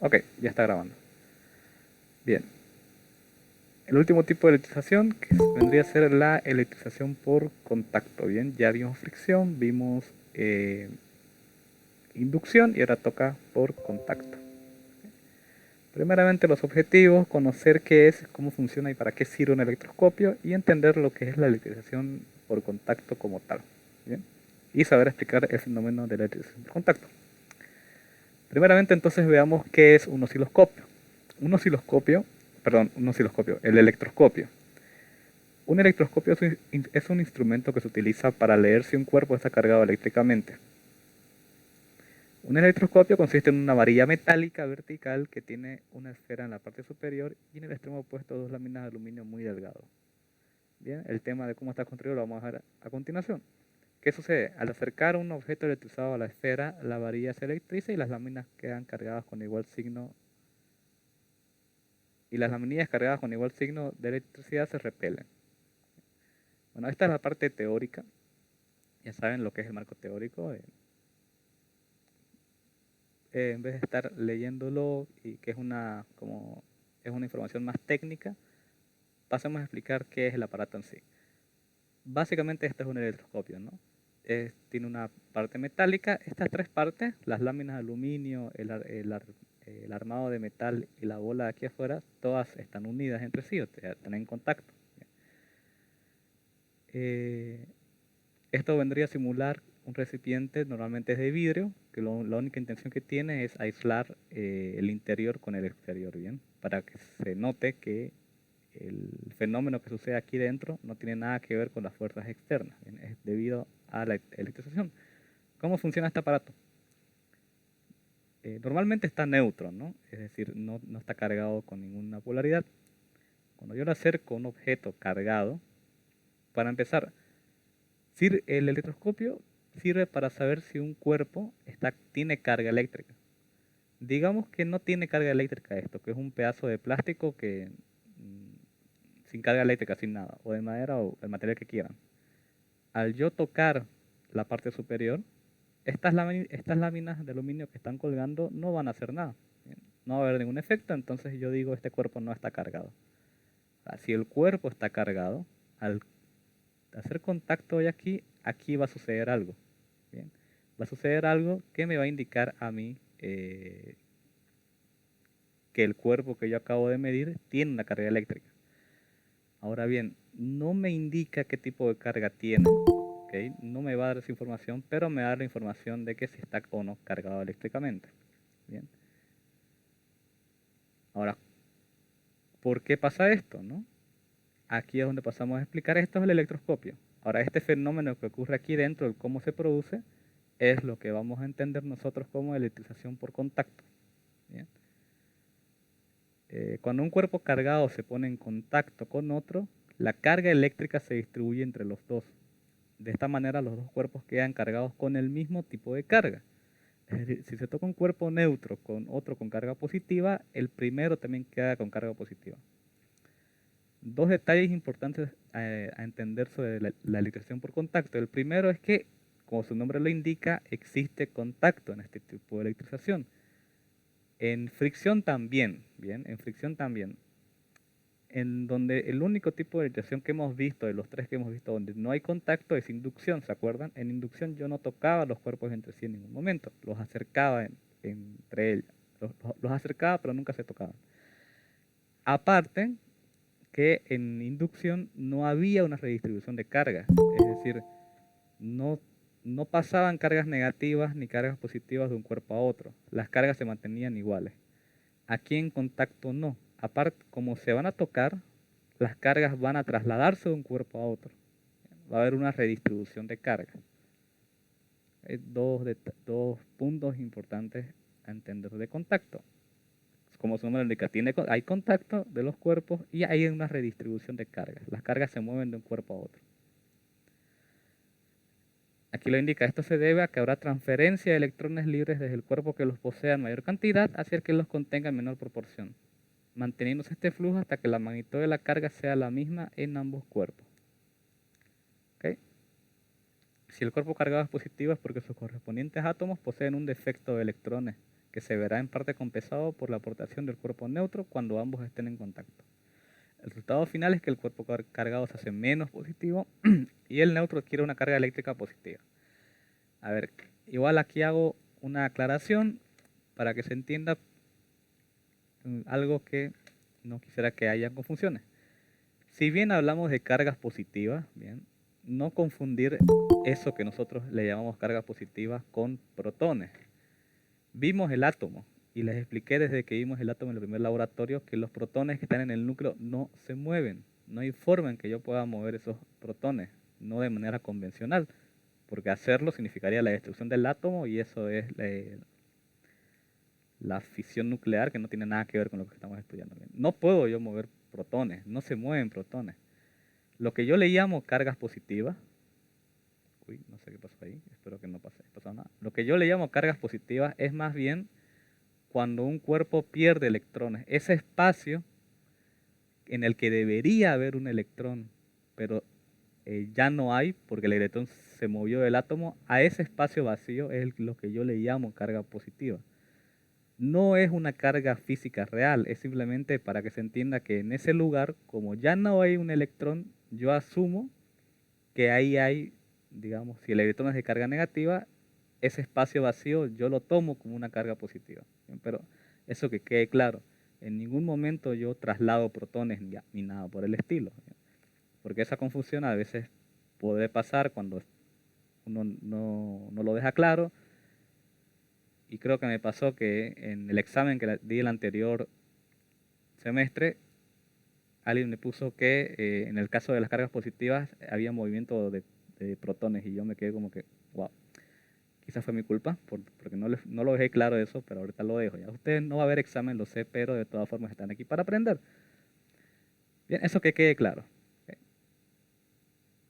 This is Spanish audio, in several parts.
Ok, ya está grabando. Bien. El último tipo de electrización que vendría a ser la electrización por contacto. Bien, ya vimos fricción, vimos inducción y ahora toca por contacto. Primeramente los objetivos, conocer qué es, cómo funciona y para qué sirve un electroscopio y entender lo que es la electrización por contacto como tal. ¿Bien? Y saber explicar el fenómeno de la electrización por contacto. Primeramente entonces veamos qué es un osciloscopio. Un osciloscopio, el electroscopio. Un electroscopio es un instrumento que se utiliza para leer si un cuerpo está cargado eléctricamente. Un electroscopio consiste en una varilla metálica vertical que tiene una esfera en la parte superior y en el extremo opuesto dos láminas de aluminio muy delgado. Bien, el tema de cómo está construido lo vamos a ver a continuación. ¿Qué sucede? Al acercar un objeto electrizado a la esfera, la varilla se electriza y las láminas quedan cargadas con igual signo de electricidad se repelen. Bueno, esta es la parte teórica. Ya saben lo que es el marco teórico. En vez de estar leyéndolo y que es una información más técnica, pasemos a explicar qué es el aparato en sí. Básicamente este es un electroscopio, ¿no? Tiene una parte metálica. Estas tres partes, las láminas de aluminio, el armado de metal y la bola de aquí afuera, todas están unidas entre sí, o sea, están en contacto. Esto vendría a simular un recipiente, normalmente es de vidrio, que la única intención que tiene es aislar el interior con el exterior, ¿bien? Para que se note que el fenómeno que sucede aquí dentro no tiene nada que ver con las fuerzas externas, ¿bien? Es debido a la electrización. ¿Cómo funciona este aparato? Normalmente está neutro, ¿no? Es decir, no está cargado con ninguna polaridad. Cuando yo le acerco un objeto cargado, para empezar, el electroscopio sirve para saber si un cuerpo tiene carga eléctrica. Digamos que no tiene carga eléctrica esto, que es un pedazo de plástico que sin carga eléctrica, sin nada, o de madera o el material que quieran. Al yo tocar la parte superior, estas láminas de aluminio que están colgando no van a hacer nada. No va a haber ningún efecto, entonces yo digo este cuerpo no está cargado. Si el cuerpo está cargado, al hacer contacto hoy aquí va a suceder algo. ¿Bien? Va a suceder algo que me va a indicar a mí que el cuerpo que yo acabo de medir tiene una carga eléctrica. Ahora bien, no me indica qué tipo de carga tiene, ¿okay? No me va a dar esa información, pero me da la información de que si está o no cargado eléctricamente. Bien. Ahora, ¿por qué pasa esto, no? Aquí es donde pasamos a explicar. Esto es el electroscopio. Ahora, este fenómeno que ocurre aquí dentro, el cómo se produce, es lo que vamos a entender nosotros como electrización por contacto. ¿Bien? Cuando un cuerpo cargado se pone en contacto con otro, la carga eléctrica se distribuye entre los dos. De esta manera los dos cuerpos quedan cargados con el mismo tipo de carga. Es decir, si se toca un cuerpo neutro con otro con carga positiva, el primero también queda con carga positiva. Dos detalles importantes a entender sobre la electrización por contacto. El primero es que, como su nombre lo indica, existe contacto en este tipo de electrización. En fricción también, bien, en fricción también. En donde el único tipo de electrización que hemos visto, de los tres que hemos visto, donde no hay contacto, es inducción, ¿se acuerdan? En inducción yo no tocaba los cuerpos entre sí en ningún momento, los acercaba entre ellos, los acercaba pero nunca se tocaban. Aparte que en inducción no había una redistribución de carga, es decir, no, no pasaban cargas negativas ni cargas positivas de un cuerpo a otro, las cargas se mantenían iguales. Aquí en contacto no. Aparte, como se van a tocar, las cargas van a trasladarse de un cuerpo a otro. Va a haber una redistribución de carga. Hay dos puntos importantes a entender de contacto. Como su nombre indica, hay contacto de los cuerpos y hay una redistribución de cargas. Las cargas se mueven de un cuerpo a otro. Aquí lo indica, esto se debe a que habrá transferencia de electrones libres desde el cuerpo que los posea en mayor cantidad hacia el que los contenga en menor proporción, manteniéndose este flujo hasta que la magnitud de la carga sea la misma en ambos cuerpos. ¿Okay? Si el cuerpo cargado es positivo es porque sus correspondientes átomos poseen un defecto de electrones que se verá en parte compensado por la aportación del cuerpo neutro cuando ambos estén en contacto. El resultado final es que el cuerpo cargado se hace menos positivo y el neutro adquiere una carga eléctrica positiva. A ver, igual aquí hago una aclaración para que se entienda algo que no quisiera que haya confusiones. Si bien hablamos de cargas positivas, bien, no confundir eso que nosotros le llamamos cargas positivas con protones. Vimos el átomo y les expliqué desde que vimos el átomo en el primer laboratorio que los protones que están en el núcleo no se mueven. No hay forma en que yo pueda mover esos protones, no de manera convencional, porque hacerlo significaría la destrucción del átomo y eso es la fisión nuclear, que no tiene nada que ver con lo que estamos estudiando. Bien, no puedo yo mover protones, no se mueven protones. Lo que yo le llamo cargas positivas, uy, no sé qué pasó ahí, espero que no pasó nada. Lo que yo le llamo cargas positivas es más bien cuando un cuerpo pierde electrones. Ese espacio en el que debería haber un electrón, pero ya no hay porque el electrón se movió del átomo, a ese espacio vacío es lo que yo le llamo carga positiva. No es una carga física real, es simplemente para que se entienda que en ese lugar, como ya no hay un electrón, yo asumo que ahí hay, digamos, si el electrón es de carga negativa, ese espacio vacío yo lo tomo como una carga positiva. Pero eso que quede claro, en ningún momento yo traslado protones ni nada por el estilo. Porque esa confusión a veces puede pasar cuando uno no lo deja claro. Y creo que me pasó que en el examen que di el anterior semestre, alguien me puso que en el caso de las cargas positivas había movimiento de protones y yo me quedé como que, wow, quizás fue mi culpa porque no lo dejé claro eso, pero ahorita lo dejo. Ya ustedes no va a haber examen, lo sé, pero de todas formas están aquí para aprender. Bien, eso que quede claro.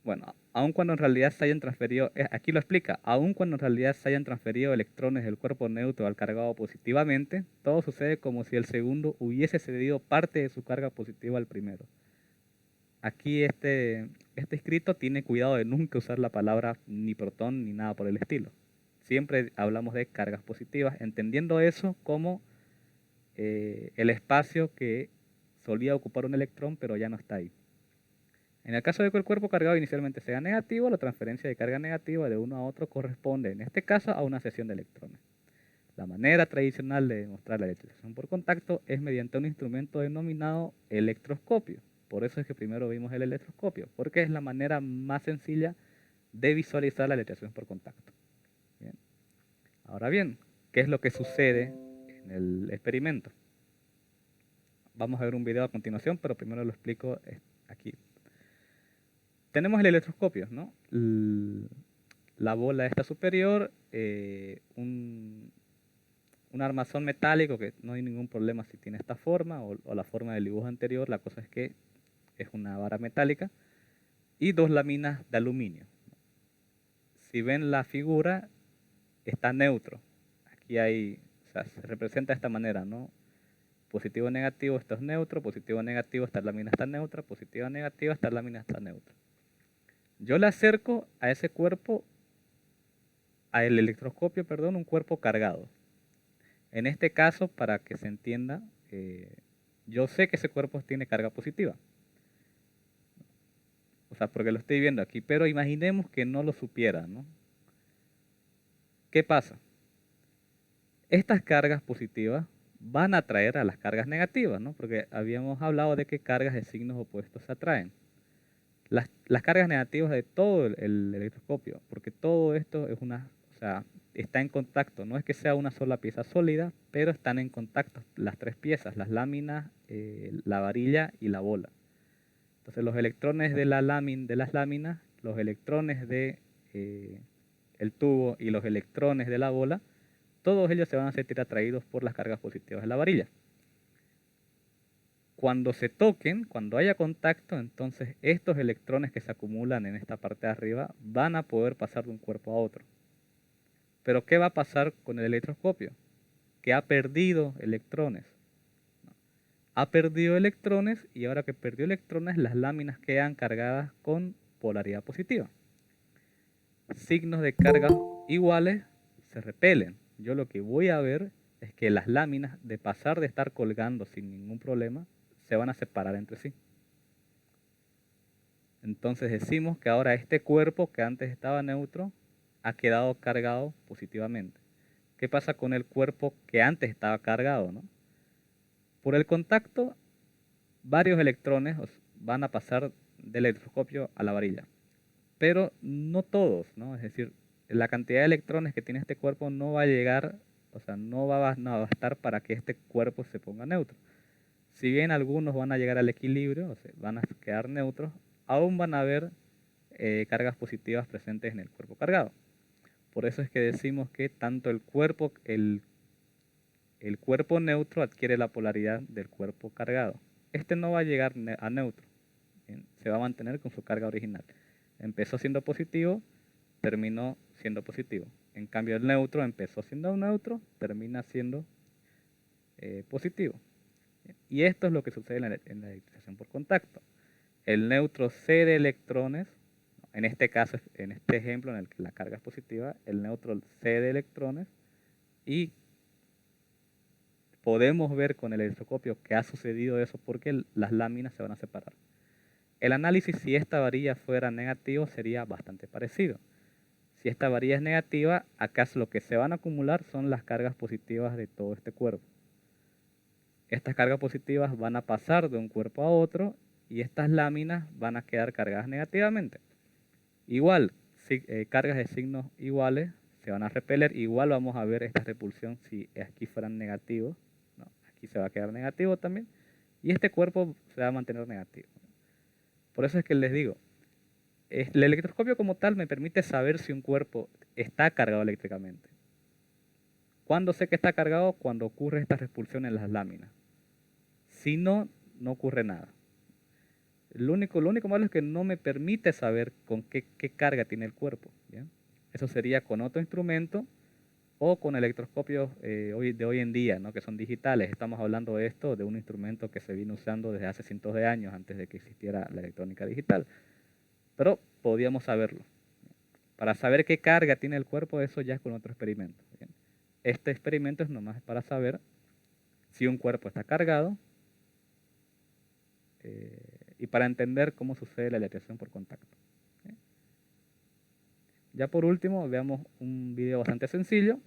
Bueno, aun cuando en realidad se hayan transferido, aquí lo explica, aun cuando en realidad se hayan transferido electrones del cuerpo neutro al cargado positivamente, todo sucede como si el segundo hubiese cedido parte de su carga positiva al primero. Aquí este escrito tiene cuidado de nunca usar la palabra ni protón ni nada por el estilo. Siempre hablamos de cargas positivas, entendiendo eso como el espacio que solía ocupar un electrón, pero ya no está ahí. En el caso de que el cuerpo cargado inicialmente sea negativo, la transferencia de carga negativa de uno a otro corresponde, en este caso, a una cesión de electrones. La manera tradicional de demostrar la electrización por contacto es mediante un instrumento denominado electroscopio. Por eso es que primero vimos el electroscopio, porque es la manera más sencilla de visualizar la electrización por contacto. Bien. Ahora bien, ¿qué es lo que sucede en el experimento? Vamos a ver un video a continuación, pero primero lo explico aquí. Tenemos el electroscopio, ¿no? La bola esta superior, un armazón metálico que no hay ningún problema si tiene esta forma o la forma del dibujo anterior, la cosa es que es una vara metálica y dos láminas de aluminio. Si ven la figura, está neutro. Aquí hay, o sea, se representa de esta manera, ¿no? Positivo, negativo, esto es neutro, positivo, negativo, esta lámina está neutra, positivo, negativo, esta lámina está neutra. Yo le acerco a ese cuerpo, al electroscopio, perdón, un cuerpo cargado. En este caso, para que se entienda, yo sé que ese cuerpo tiene carga positiva. O sea, porque lo estoy viendo aquí, pero imaginemos que no lo supiera, ¿no? ¿Qué pasa? Estas cargas positivas van a atraer a las cargas negativas, ¿no? Porque habíamos hablado de que cargas de signos opuestos se atraen. Las cargas negativas de todo el electroscopio, porque todo esto es o sea, está en contacto. No es que sea una sola pieza sólida, pero están en contacto las tres piezas, las láminas, la varilla y la bola. Entonces los electrones de las láminas, los electrones de el tubo y los electrones de la bola, todos ellos se van a sentir atraídos por las cargas positivas de la varilla. Cuando se toquen, cuando haya contacto, entonces estos electrones que se acumulan en esta parte de arriba van a poder pasar de un cuerpo a otro. Pero ¿qué va a pasar con el electroscopio? Que ha perdido electrones. Ha perdido electrones y ahora que perdió electrones, las láminas quedan cargadas con polaridad positiva. signos de carga iguales se repelen. Yo lo que voy a ver es que las láminas, de pasar de estar colgando sin ningún problema, se van a separar entre sí. Entonces decimos que ahora este cuerpo que antes estaba neutro ha quedado cargado positivamente. ¿Qué pasa con el cuerpo que antes estaba cargado, no? Por el contacto, varios electrones van a pasar del electroscopio a la varilla, pero no todos, ¿no? Es decir, la cantidad de electrones que tiene este cuerpo no va a llegar, o sea, no va a bastar para que este cuerpo se ponga neutro. Si bien algunos van a llegar al equilibrio, o sea, van a quedar neutros, aún van a haber cargas positivas presentes en el cuerpo cargado. Por eso es que decimos que tanto el cuerpo neutro adquiere la polaridad del cuerpo cargado. Este no va a llegar a neutro, ¿bien? Se va a mantener con su carga original. Empezó siendo positivo, terminó siendo positivo. En cambio, el neutro empezó siendo neutro, termina siendo positivo. Y esto es lo que sucede en la electrización por contacto. El neutro cede electrones, en este caso, en este ejemplo en el que la carga es positiva, el neutro cede electrones y podemos ver con el electroscopio que ha sucedido eso porque las láminas se van a separar. El análisis, si esta varilla fuera negativo, sería bastante parecido. Si esta varilla es negativa, acá lo que se van a acumular son las cargas positivas de todo este cuerpo. Estas cargas positivas van a pasar de un cuerpo a otro y estas láminas van a quedar cargadas negativamente. Igual, cargas de signos iguales se van a repeler. Igual vamos a ver esta repulsión si aquí fueran negativos. ¿No? Aquí se va a quedar negativo también. Y este cuerpo se va a mantener negativo. Por eso es que les digo, el electroscopio como tal me permite saber si un cuerpo está cargado eléctricamente. ¿Cuándo sé que está cargado? Cuando ocurre esta repulsión en las láminas. Si no, no ocurre nada. Lo único malo es que no me permite saber con qué carga tiene el cuerpo. ¿Bien? Eso sería con otro instrumento o con electroscopios de hoy en día, ¿no? Que son digitales. Estamos hablando de esto, de un instrumento que se vino usando desde hace cientos de años antes de que existiera la electrónica digital. Pero podíamos saberlo. Para saber qué carga tiene el cuerpo, eso ya es con otro experimento. ¿Bien? Este experimento es nomás para saber si un cuerpo está cargado y para entender cómo sucede la electrización por contacto. ¿Sí? Ya por último, veamos un video bastante sencillo,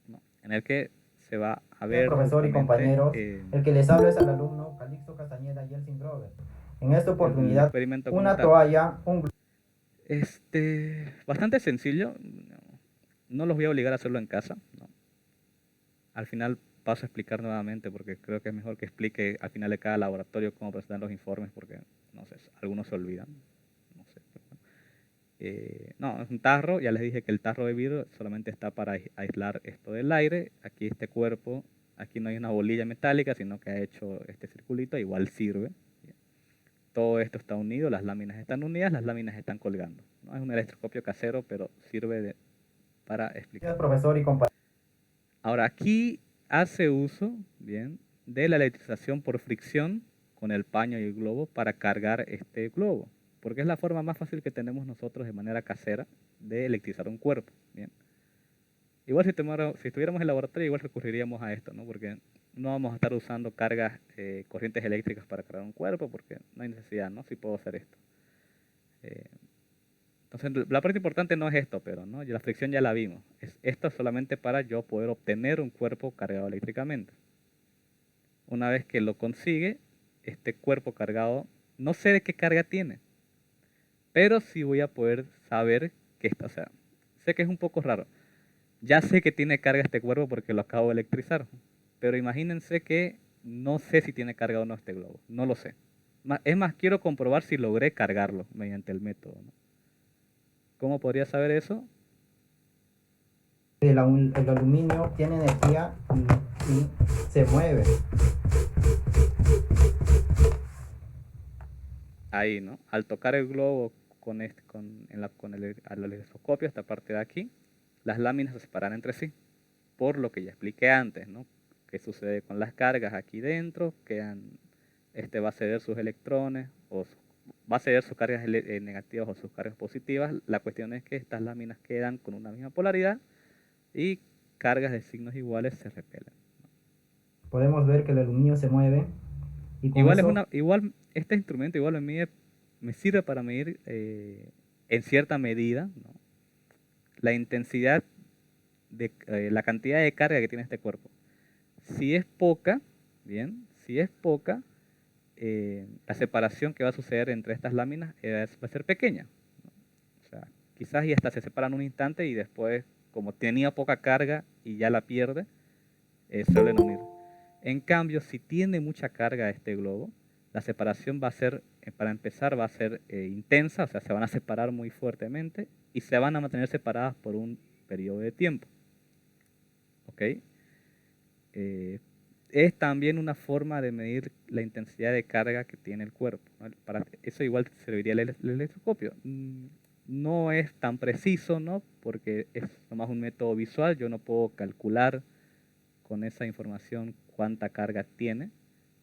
¿no? En el que se va a ver Profesor y compañeros, el que les habla es el alumno Calixto Castañeda Yeltsin Robert. En esta el oportunidad, experimento como una tal. toalla, un... Bastante sencillo, no los voy a obligar a hacerlo en casa, ¿no? Al final paso a explicar nuevamente porque creo que es mejor que explique al final de cada laboratorio cómo presentar los informes porque, no sé, algunos se olvidan. No sé, pero bueno. No, es un tarro, ya les dije que el tarro de vidrio solamente está para aislar esto del aire. Aquí este cuerpo, aquí no hay una bolilla metálica, sino que ha hecho este circulito, igual sirve. Todo esto está unido, las láminas están unidas, las láminas están colgando. ¿No? Es un electroscopio casero, pero sirve para explicar. Profesor y compañero. Ahora, aquí hace uso, bien, de la electrización por fricción con el paño y el globo para cargar este globo, porque es la forma más fácil que tenemos nosotros de manera casera de electrizar un cuerpo, bien. Igual si estuviéramos en el laboratorio, igual recurriríamos a esto, ¿no? Porque no vamos a estar usando cargas, corrientes eléctricas para cargar un cuerpo, porque no hay necesidad, ¿no? Si puedo hacer esto. Eh, entonces, la parte importante no es esto, pero ¿no? La fricción ya la vimos. Esto es solamente para yo poder obtener un cuerpo cargado eléctricamente. Una vez que lo consigue, este cuerpo cargado, no sé de qué carga tiene, pero sí voy a poder saber que está, o sea, sé que es un poco raro. Ya sé que tiene carga este cuerpo porque lo acabo de electrizar, pero imagínense que no sé si tiene carga o no este globo, no lo sé. Es más, quiero comprobar si logré cargarlo mediante el método, ¿no? ¿Cómo podría saber eso? El aluminio tiene energía y se mueve. Ahí, ¿no? Al tocar el globo con el electroscopio, esta parte de aquí, las láminas se separan entre sí, por lo que ya expliqué antes, ¿no? ¿Qué sucede con las cargas aquí dentro? Este va a ceder sus electrones, va a ceder sus cargas negativas o sus cargas positivas. La cuestión es que estas láminas quedan con una misma polaridad y cargas de signos iguales se repelen. Podemos ver que el aluminio se mueve y con Igual, eso igual este instrumento igual me sirve para medir en cierta medida, ¿no?, la intensidad de la cantidad de carga que tiene este cuerpo. Si es poca, bien, si es poca, la separación que va a suceder entre estas láminas va a ser pequeña, ¿no? O sea, quizás y hasta se separan un instante y después, como tenía poca carga y ya la pierde, se vuelven a unir. En cambio, si tiene mucha carga este globo, la separación va a ser, para empezar, va a ser intensa, o sea, se van a separar muy fuertemente y se van a mantener separadas por un periodo de tiempo. ¿Ok? Es también una forma de medir la intensidad de carga que tiene el cuerpo, ¿no? Para eso igual serviría el electroscopio. No es tan preciso, ¿no?, porque es nomás un método visual, yo no puedo calcular con esa información cuánta carga tiene,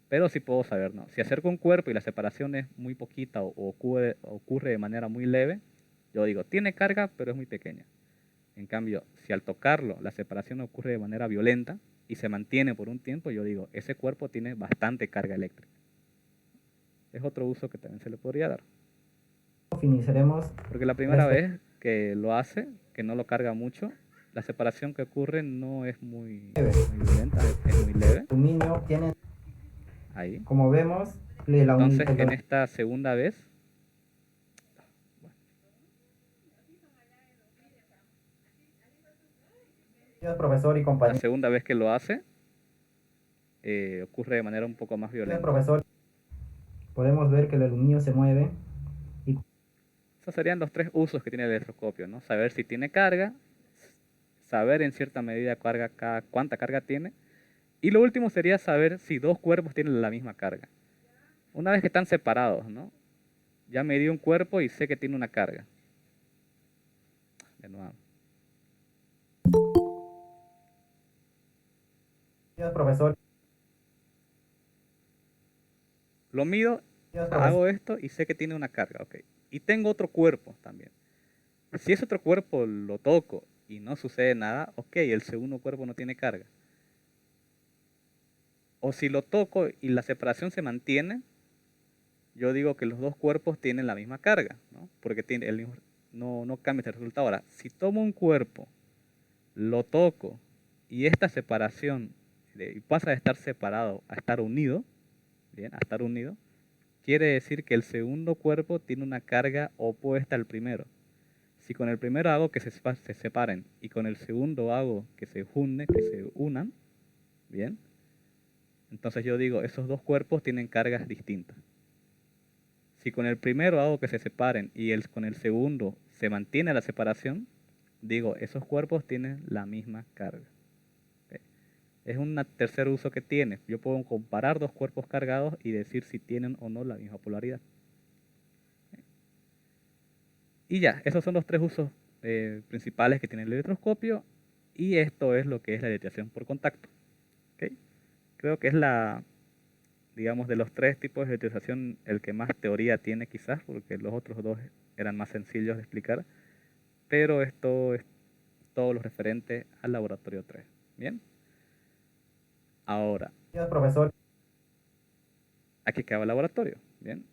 pero sí puedo saber, ¿no? Si acerco un cuerpo y la separación es muy poquita o ocurre de manera muy leve, yo digo, tiene carga, pero es muy pequeña. En cambio, si al tocarlo la separación ocurre de manera violenta y se mantiene por un tiempo, yo digo, ese cuerpo tiene bastante carga eléctrica. Es otro uso que también se le podría dar. finalizaremos. Porque la primera vez que lo hace, que no lo carga mucho, la separación que ocurre no es muy violenta, es muy leve. El aluminio tiene, Ahí. como vemos, Entonces, en esta segunda vez, profesor y la compañero. segunda vez que lo hace, ocurre de manera un poco más violenta. Profesor, podemos ver que el aluminio se mueve. Esos serían los tres usos que tiene el electroscopio, ¿no? Saber si tiene carga, saber en cierta medida cuánta carga tiene, y lo último sería saber si dos cuerpos tienen la misma carga. Una vez que están separados, ¿no? Ya medí un cuerpo y sé que tiene una carga. De nuevo. Profesor. Lo mido, hago esto y sé que tiene una carga, ok. Y tengo otro cuerpo también. Si ese otro cuerpo lo toco y no sucede nada, ok, el segundo cuerpo no tiene carga. O si lo toco y la separación se mantiene, yo digo que los dos cuerpos tienen la misma carga, ¿no? Porque tiene el mismo, no cambia este resultado. Ahora, si tomo un cuerpo, lo toco y esta separación pasa de estar separado a estar unido, bien, a estar unido, quiere decir que el segundo cuerpo tiene una carga opuesta al primero. Si con el primero hago que se separen y con el segundo hago que se unan, bien, entonces yo digo, esos dos cuerpos tienen cargas distintas. Si con el primero hago que se separen y con el segundo se mantiene la separación, digo, esos cuerpos tienen la misma carga. ¿Okay? Es un tercer uso que tiene. Yo puedo comparar dos cuerpos cargados y decir si tienen o no la misma polaridad. Y ya, esos son los tres usos principales que tiene el electroscopio, y esto es lo que es la detección por contacto. ¿Okay? Creo que es digamos, de los tres tipos de detección, el que más teoría tiene quizás, porque los otros dos eran más sencillos de explicar, pero esto es todo lo referente al laboratorio 3. ¿Bien? Ahora, Profesor. aquí acaba el laboratorio. ¿Bien?